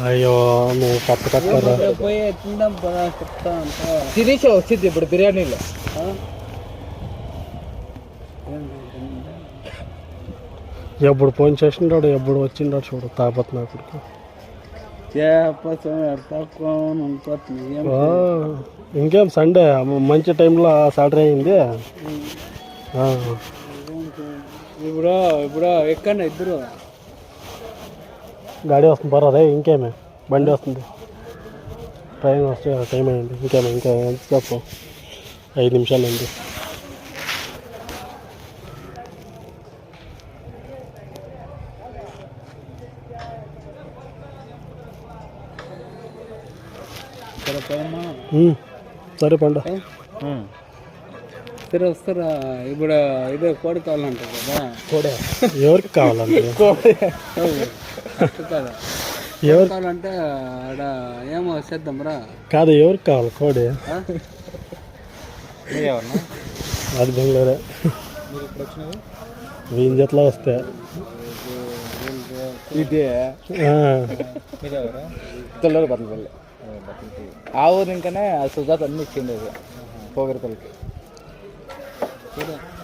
అయ్యో నువ్వు కట్టరా పోయి తిందాం చెప్తా తినేసా వచ్చింది ఇప్పుడు బిర్యానీలో. ఎప్పుడు ఫోన్ చేసిండాడు, ఎప్పుడు వచ్చిండాడు చూడు తాపత్న ఇప్పటికి. ఇంకేం సండే మంచి టైంలో సాటర్డే అయింది. ఇప్పుడు ఎక్కడ ఇద్దరు గాడి వస్తుంది పర్వాదే, ఇంకేమే బండి వస్తుంది, ట్రైన్ వస్తే టైం అయింది. ఇంకేమే ఇంకా ఎంతసేపు, 5 నిమిషాలు అయింది. సరే పండు సరే వస్తారా. ఇప్పుడు ఇదే కోడి కావాలంటారు కదా. కోడే ఎవరికి కావాలంటే కదా ఎవరు కావాలంటే ఆడ ఏమో చేద్దాం రా. కాదు ఎవరికి కావాలి కోడి? అది బెంగళూరే. వీని జట్లో వస్తే ఇదే తొల్లూరు బతలపల్లి ఆ ఊరు ఇంకనే సుజాత అన్ని ఇచ్చిండేది పోగరిపల్లికి.